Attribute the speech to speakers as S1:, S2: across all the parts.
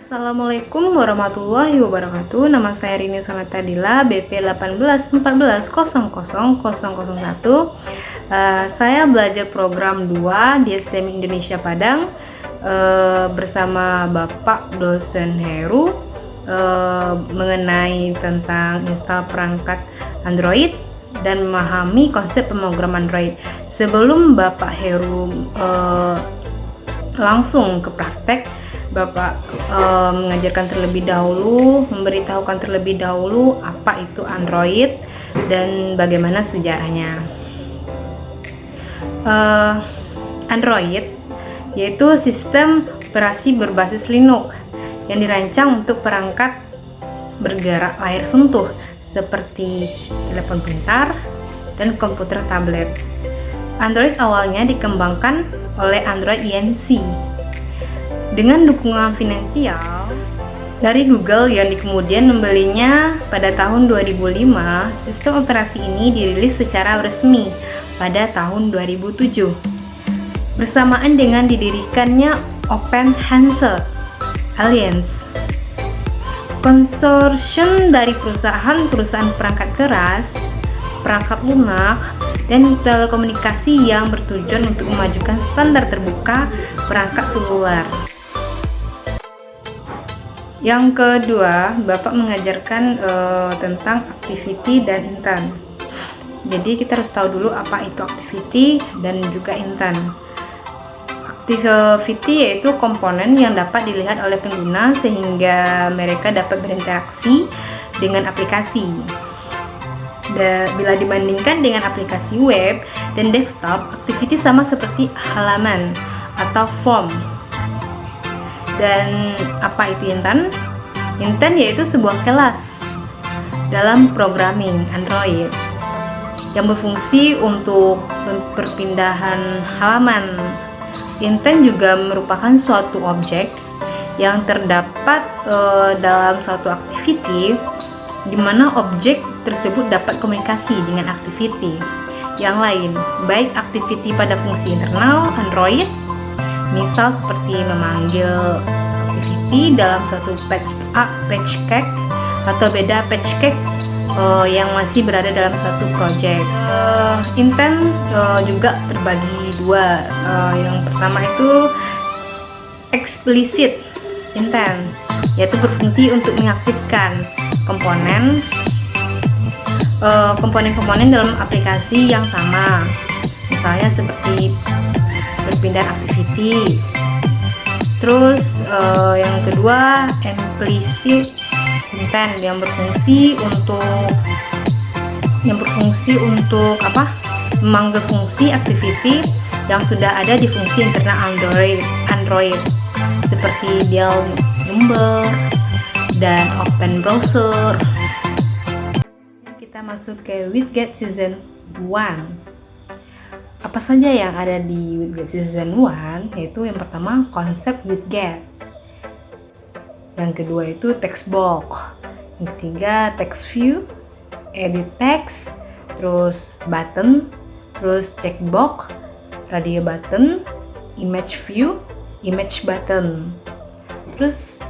S1: Assalamualaikum warahmatullahi wabarakatuh. Nama saya Rini Samatadila, BP 1814000001. Saya belajar program 2 di STM Indonesia Padang bersama Bapak dosen Heru mengenai tentang install perangkat Android dan memahami konsep pemrograman Android. Sebelum Bapak Heru langsung ke praktek, Bapak mengajarkan terlebih dahulu, memberitahukan terlebih dahulu apa itu Android dan bagaimana sejarahnya. Android yaitu sistem operasi berbasis Linux yang dirancang untuk perangkat bergerak layar sentuh seperti telepon pintar dan komputer tablet. Android awalnya dikembangkan oleh Android Inc. dengan dukungan finansial dari Google yang kemudian membelinya pada tahun 2005. Sistem operasi ini dirilis secara resmi pada tahun 2007 bersamaan dengan didirikannya Open Handset Alliance, konsorsium dari perusahaan-perusahaan perangkat keras, perangkat lunak, dan telekomunikasi yang bertujuan untuk memajukan standar terbuka perangkat seluler. Yang kedua, Bapak mengajarkan tentang activity dan intent. Jadi kita harus tahu dulu apa itu activity dan juga intent. Activity yaitu komponen yang dapat dilihat oleh pengguna sehingga mereka dapat berinteraksi dengan aplikasi. Bila dibandingkan dengan aplikasi web dan desktop, activity sama seperti halaman atau form. Dan apa itu intent? Intent yaitu sebuah kelas dalam programming Android yang berfungsi untuk perpindahan halaman. Intent juga merupakan suatu objek yang terdapat dalam suatu activity di mana objek tersebut dapat komunikasi dengan activity yang lain, baik activity pada fungsi internal Android, misal seperti memanggil activity dalam suatu patch cake atau beda patch cake yang masih berada dalam suatu project. Intent juga terbagi dua. Yang pertama itu explicit intent, yaitu berfungsi untuk mengaktifkan komponen-komponen dalam aplikasi yang sama, misalnya seperti berpindah activity. Terus yang kedua implicit intent yang berfungsi untuk memanggil fungsi activity yang sudah ada di fungsi internal Android seperti dial number dan open browser. Kita masuk ke widget season 1. Apa saja yang ada di widget season 1? Yaitu yang pertama konsep widget, yang kedua itu text box, yang ketiga text view, edit text, terus button, terus checkbox, radio button, image view, image button. Terus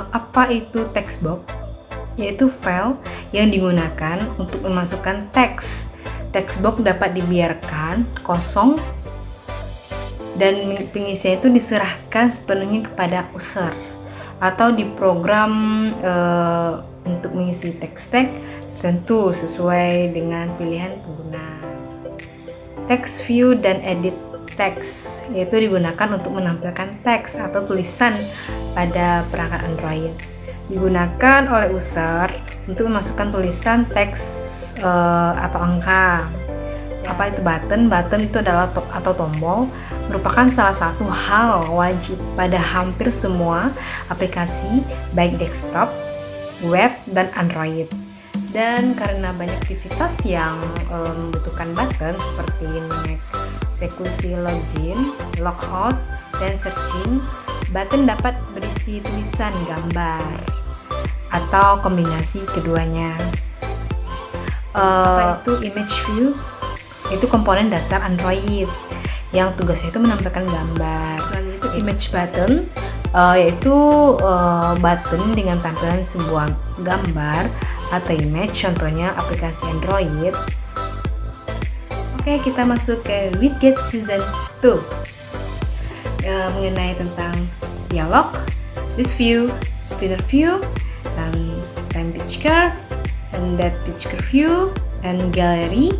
S1: apa itu text box? Yaitu file yang digunakan untuk memasukkan teks. Text box dapat dibiarkan kosong dan pengisian itu diserahkan sepenuhnya kepada user atau diprogram untuk mengisi teks tentu sesuai dengan pilihan pengguna. Text view dan edit text yaitu digunakan untuk menampilkan teks atau tulisan pada perangkat Android. Digunakan oleh user untuk memasukkan tulisan teks atau angka. Apa itu button? Button itu adalah atau tombol, merupakan salah satu hal wajib pada hampir semua aplikasi baik desktop, web, dan Android. Dan karena banyak aktivitas yang membutuhkan button seperti mengeksekusi login, logout, dan searching, button dapat berisi tulisan, gambar, atau kombinasi keduanya. Apa itu image view? Itu komponen dasar Android yang tugasnya itu menampilkan gambar. Lalu itu image button yaitu button dengan tampilan sebuah gambar atau image, contohnya aplikasi Android. Oke, kita masuk ke widget season 2, mengenai tentang dialog, list view, spinner view, dan time picture, and that picture view, and gallery,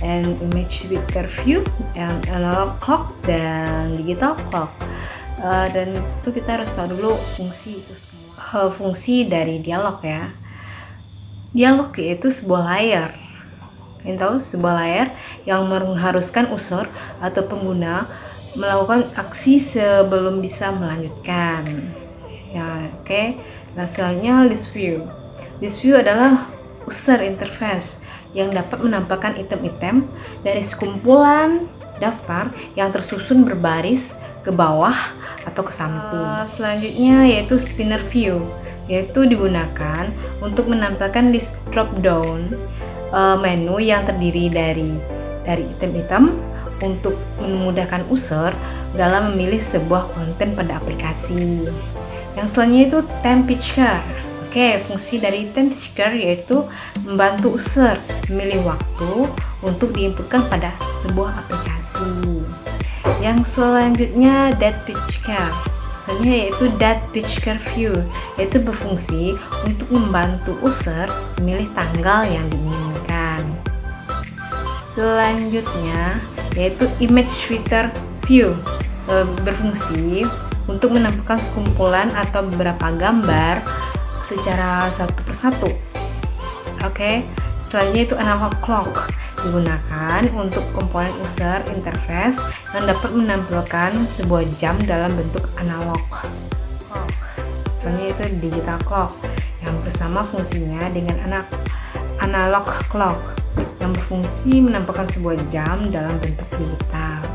S1: and image picture view, and analog clock, dan digital clock. Dan itu kita harus tahu dulu fungsi dari dialog ya. Dialog yaitu sebuah layar. Kalian tahu, sebuah layar yang mengharuskan user atau pengguna melakukan aksi sebelum bisa melanjutkan. Ya, oke. Nah, selanjutnya list view. List view adalah user interface yang dapat menampakkan item-item dari sekumpulan daftar yang tersusun berbaris ke bawah atau ke samping. Selanjutnya yaitu spinner view, yaitu digunakan untuk menampilkan list drop down menu yang terdiri dari item-item untuk memudahkan user dalam memilih sebuah konten pada aplikasi. Yang selanjutnya itu time picture. Oke, fungsi dari time picture yaitu membantu user memilih waktu untuk diinputkan pada sebuah aplikasi. Yang selanjutnya date picture, yaitu date picture view, yaitu berfungsi untuk membantu user memilih tanggal yang diinginkan. Selanjutnya yaitu image filter view, berfungsi untuk menampilkan sekumpulan atau beberapa gambar secara satu persatu. Oke, selanjutnya itu analog clock, digunakan untuk komponen user interface yang dapat menampilkan sebuah jam dalam bentuk analog clock. Selanjutnya itu digital clock yang bersama fungsinya dengan analog clock yang berfungsi menampilkan sebuah jam dalam bentuk digital.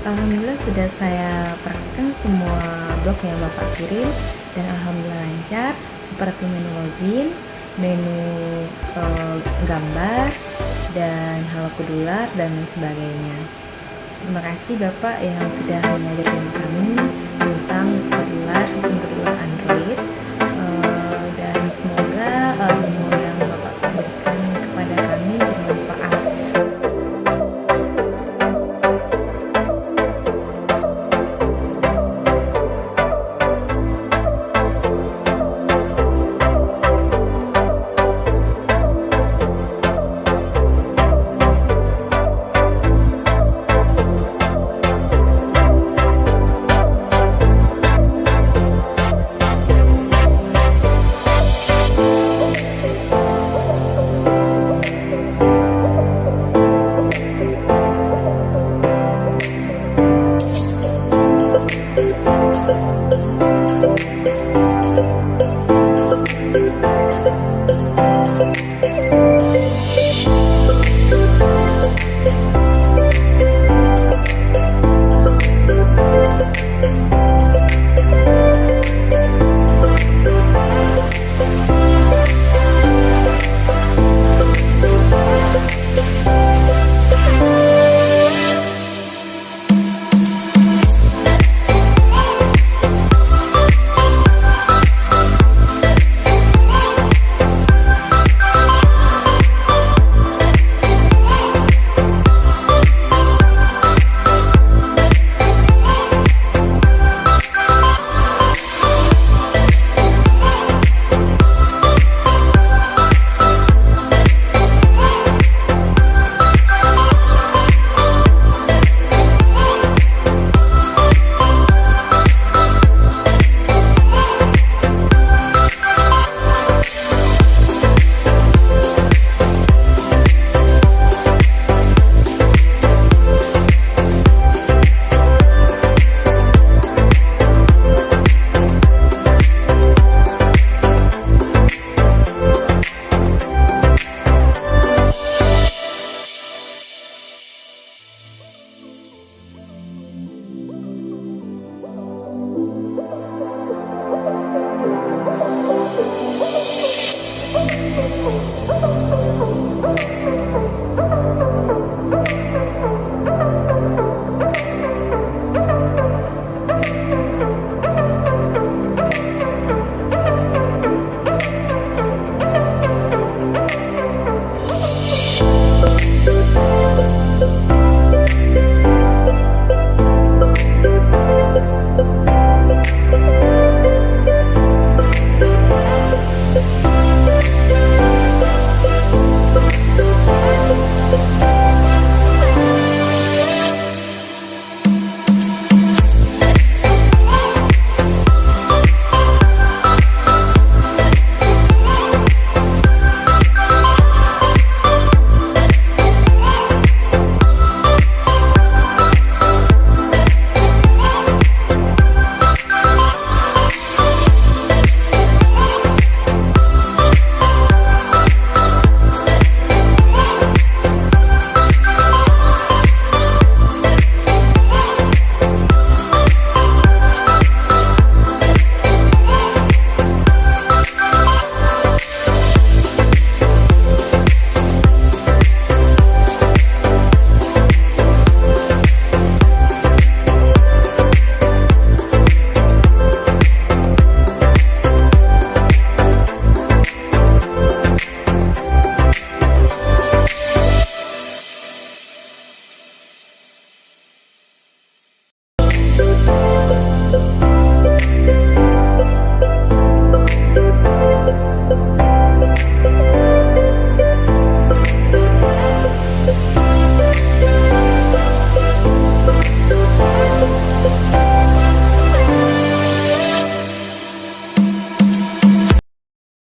S1: Alhamdulillah sudah saya praktekkan semua blog yang Bapak kirim dan alhamdulillah lancar, seperti menu login, menu gambar, dan halo kedular dan sebagainya. Terima kasih Bapak yang sudah mengajarkan kami tentang kedular